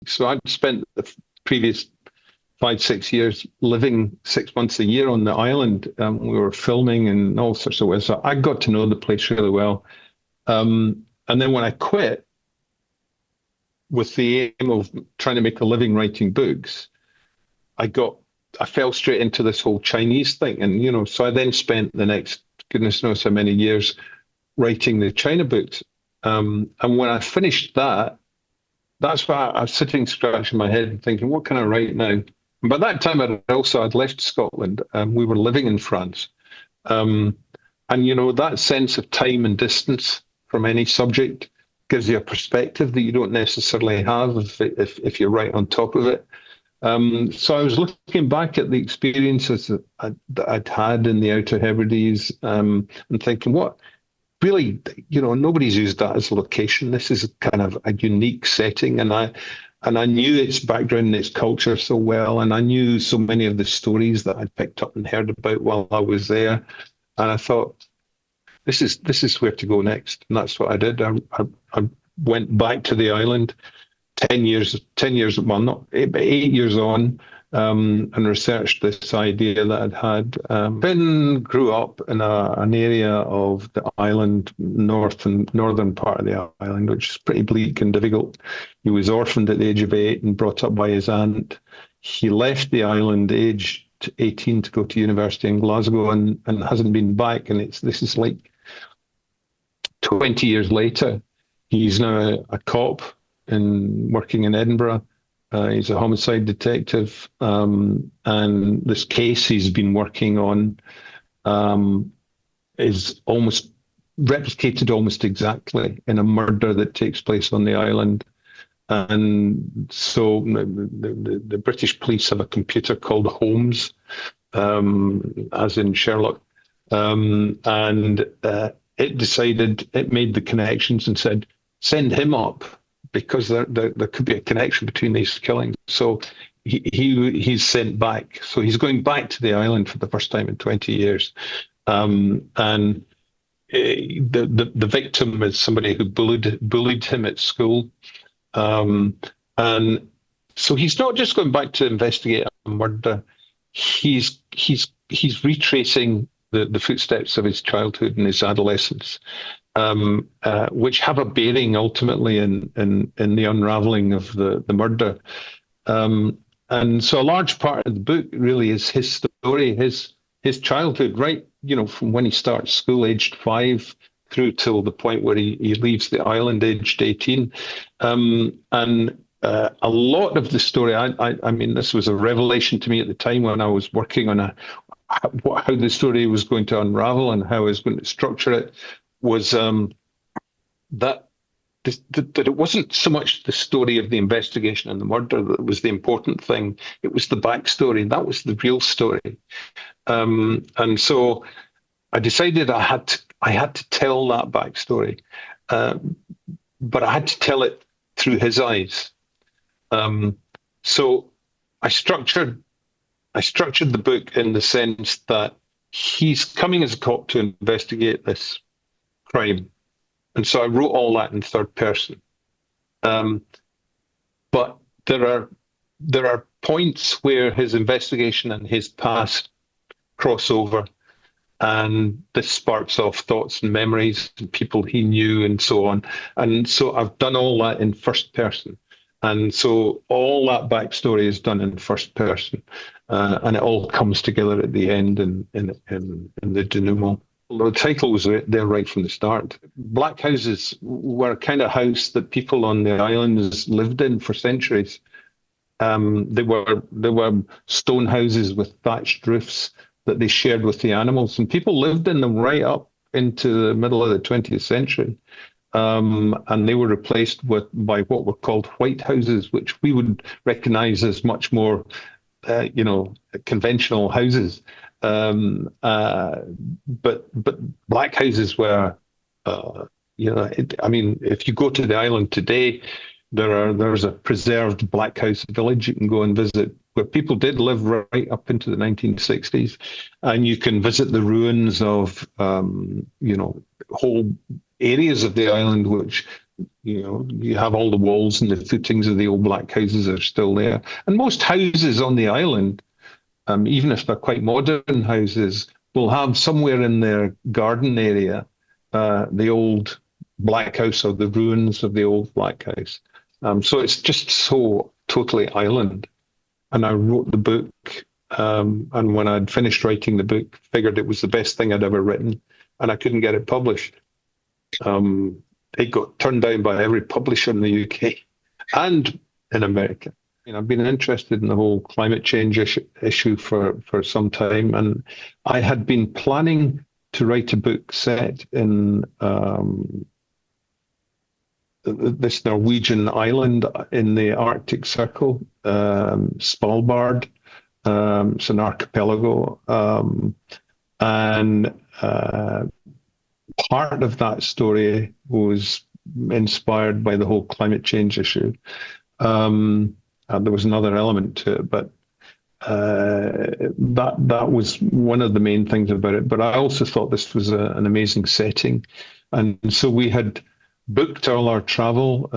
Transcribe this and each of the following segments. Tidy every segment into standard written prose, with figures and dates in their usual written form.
So I'd spent the previous 5, 6 years living 6 months a year on the island. We were filming and all sorts of ways. So I got to know the place really well. And then when I quit with the aim of trying to make a living writing books, I fell straight into this whole Chinese thing. And, so I then spent the next goodness knows how many years writing the China books. And when I finished that, that's why I was sitting scratching my head and thinking, what can I write now? And by that time, I'd left Scotland. We were living in France. And, that sense of time and distance from any subject gives you a perspective that you don't necessarily have if you're right on top of it. So I was looking back at the experiences that I'd had in the Outer Hebrides and thinking, what really, nobody's used that as a location. This is kind of a unique setting, and I knew its background and its culture so well, and I knew so many of the stories that I'd picked up and heard about while I was there, and I thought, this is where to go next, and that's what I did. I went back to the island. 10 years, well, not 8 years on, and researched this idea that I'd had. Ben grew up in an area of the island, northern part of the island, which is pretty bleak and difficult. He was orphaned at the age of 8 and brought up by his aunt. He left the island aged 18 to go to university in Glasgow and hasn't been back. And this is like 20 years later. He's now a cop and working in Edinburgh. He's a homicide detective, and this case he's been working on is almost replicated almost exactly in a murder that takes place on the island. And so the British police have a computer called Holmes, as in Sherlock, and it made the connections and said, send him up, because there could be a connection between these killings. So he's sent back. So he's going back to the island for the first time in 20 years. And the victim is somebody who bullied him at school. And so he's not just going back to investigate a murder. He's retracing the footsteps of his childhood and his adolescence. Which have a bearing ultimately in the unraveling of the murder. And so a large part of the book really is his story, his childhood, right, from when he starts school aged 5 through till the point where he leaves the island aged 18. And a lot of the story, I mean, this was a revelation to me at the time when I was working on how the story was going to unravel and how I was going to structure it, was that it wasn't so much the story of the investigation and the murder that was the important thing. It was the backstory. That was the real story. And so I decided I had to tell that backstory, but I had to tell it through his eyes. So I structured the book in the sense that he's coming as a cop to investigate this crime, and so I wrote all that in third person. But there are points where his investigation and his past cross over, and this sparks off thoughts and memories and people he knew and so on. And so I've done all that in first person. And so all that backstory is done in first person, and it all comes together at the end in the denouement. The title was there right from the start. Blackhouses were a kind of house that people on the islands lived in for centuries. They were stone houses with thatched roofs that they shared with the animals, and people lived in them right up into the middle of the 20th century. And they were replaced by what were called white houses, which we would recognize as much more, conventional houses. But black houses were, if you go to the island today, there's a preserved black house village you can go and visit, where people did live right up into the 1960s, and you can visit the ruins of, whole areas of the island which You have all the walls and the footings of the old black houses are still there. And most houses on the island, even if they're quite modern houses, will have somewhere in their garden area the old black house or the ruins of the old black house. So it's just so totally island. And I wrote the book, and when I'd finished writing the book, figured it was the best thing I'd ever written, and I couldn't get it published. It got turned down by every publisher in the UK and in America. I've been interested in the whole climate change issue for some time, and I had been planning to write a book set in this Norwegian island in the Arctic Circle, Svalbard. It's an archipelago, and part of that story was inspired by the whole climate change issue. There was another element to it, but that was one of the main things about it. But I also thought this was an amazing setting, and so we had booked all our travel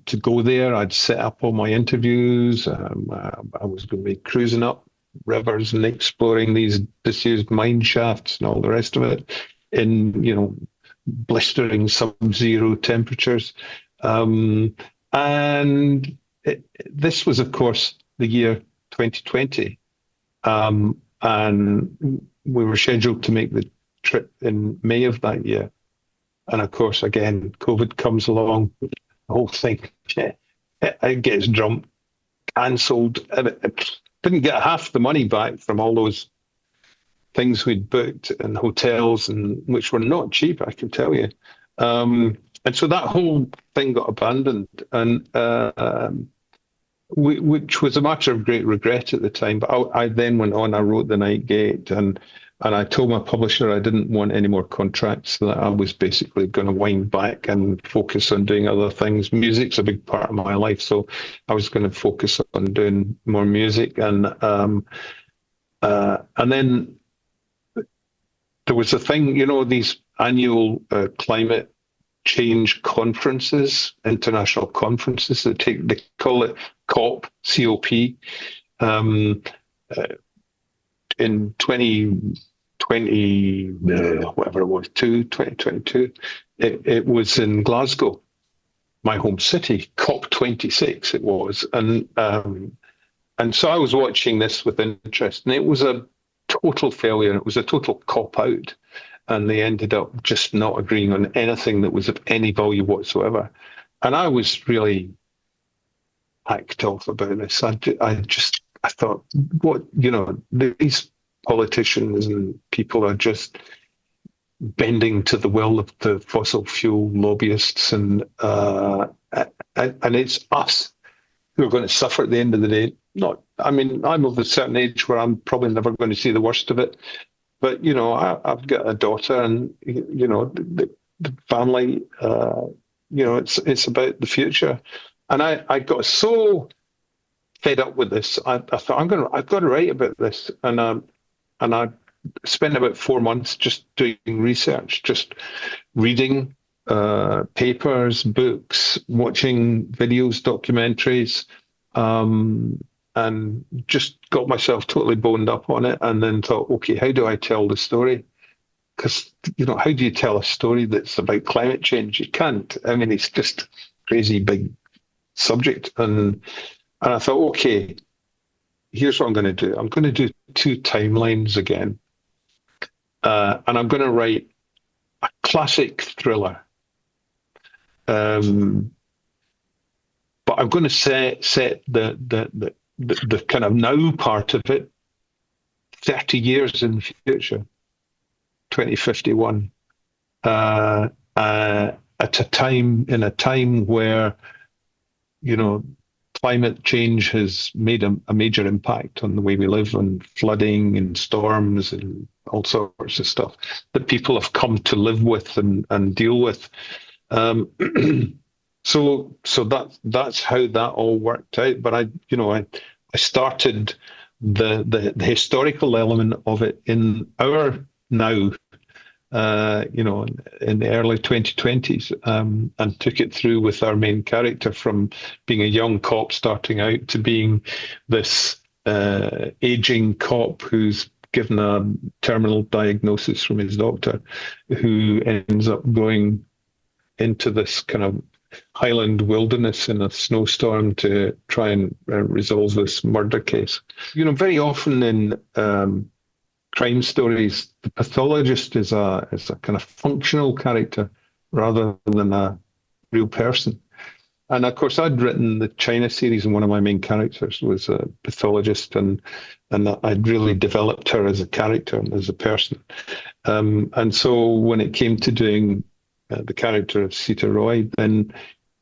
to go there. I'd set up all my interviews. I was going to be cruising up rivers and exploring these disused mine shafts and all the rest of it in blistering sub-zero temperatures. And this was, of course, the year 2020. And we were scheduled to make the trip in May of that year. And of course, again, COVID comes along, the whole thing, it gets drummed, cancelled. It didn't get half the money back from all those things we'd booked and hotels, and which were not cheap, I can tell you. And so that whole thing got abandoned, and which was a matter of great regret at the time. But I then went on, I wrote The Night Gate, and I told my publisher I didn't want any more contracts, that I was basically going to wind back and focus on doing other things. Music's a big part of my life, so I was going to focus on doing more music. And then there was a thing, these annual climate change conferences, international conferences they call it COP, COP. In 2020, whatever it was, 2022, it was in Glasgow, my home city, COP26 it was. And so I was watching this with interest, and it was a total failure. It was a total cop-out, and they ended up just not agreeing on anything that was of any value whatsoever. And I was really hacked off about this. I thought, these politicians and people are just bending to the will of the fossil fuel lobbyists, and it's us who are going to suffer at the end of the day. I'm of a certain age where I'm probably never going to see the worst of it, but I've got a daughter, and the family. It's about the future, and I got so fed up with this. I thought I've got to write about this, and I spent about 4 months just doing research, just reading papers, books, watching videos, documentaries, and just got myself totally boned up on it. And then thought, okay, how do I tell the story? Because how do you tell a story that's about climate change? You can't. I mean, it's just crazy big subject, and I thought, okay, here's what I'm going to do. I'm going to do 2 timelines again. And I'm going to write a classic thriller. But I'm going to set the kind of now part of it 30 years in the future, 2051, in a time where, climate change has made a major impact on the way we live, on flooding and storms and all sorts of stuff that people have come to live with and deal with. So that's how that all worked out. But I started the historical element of it in our now, in the early 2020s, and took it through with our main character from being a young cop starting out to being this aging cop who's given a terminal diagnosis from his doctor, who ends up going into this kind of highland wilderness in a snowstorm to try and resolve this murder case. Very often in crime stories, the pathologist is a kind of functional character rather than a real person. And of course, I'd written the China series, and one of my main characters was a pathologist, and I'd really developed her as a character and as a person. And so when it came to doing the character of Sita Roy, then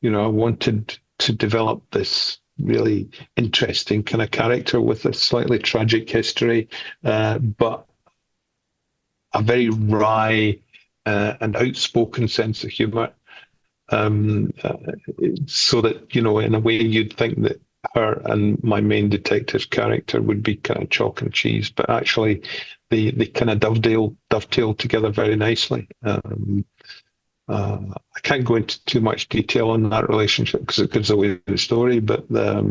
I wanted to develop this really interesting kind of character with a slightly tragic history, but a very wry and outspoken sense of humour. So that, in a way you'd think that her and my main detective character would be kind of chalk and cheese, but actually they kind of dovetail together very nicely. I can't go into too much detail on that relationship because it gives away the story, but I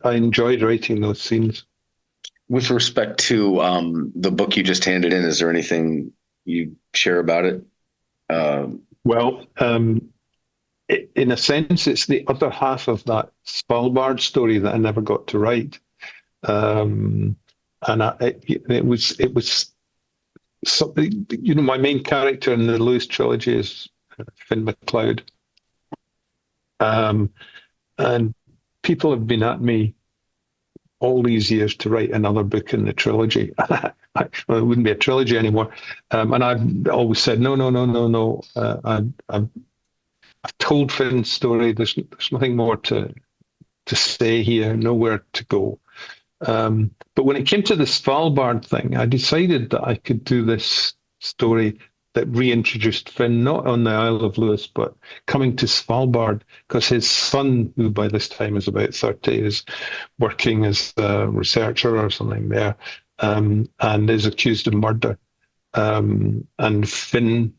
enjoyed writing those scenes. With respect to the book you just handed in, is there anything you share about it? Well, in a sense, it's the other half of that Svalbard story that I never got to write, and it was something. My main character in the Lewis trilogy is Finn McLeod, and people have been at me all these years to write another book in the trilogy. Well, it wouldn't be a trilogy anymore. And I've always said, no. I've told Finn's story. There's nothing more to say here, nowhere to go. But when it came to the Svalbard thing, I decided that I could do this story that reintroduced Finn, not on the Isle of Lewis, but coming to Svalbard, because his son, who by this time is about 30, is working as a researcher or something there, and is accused of murder. And Finn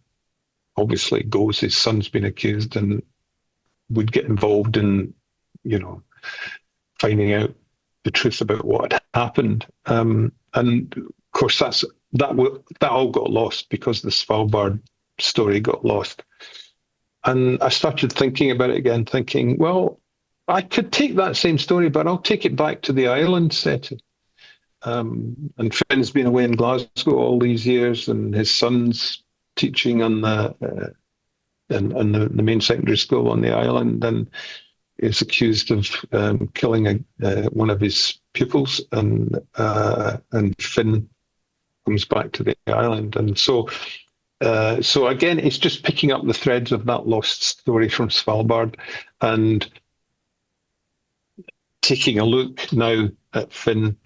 obviously goes, his son's been accused, and would get involved in, finding out the truth about what had happened. And of course, that all got lost because the Svalbard story got lost. And I started thinking about it again, thinking, well, I could take that same story, but I'll take it back to the island setting. And Finn's been away in Glasgow all these years, and his son's teaching on the main secondary school on the island, and is accused of killing one of his pupils, and Finn comes back to the island, and so again, it's just picking up the threads of that lost story from Svalbard, and taking a look now at Finn,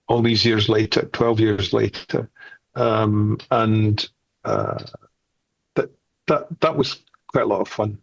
all these years later, 12 years later, and that was quite a lot of fun.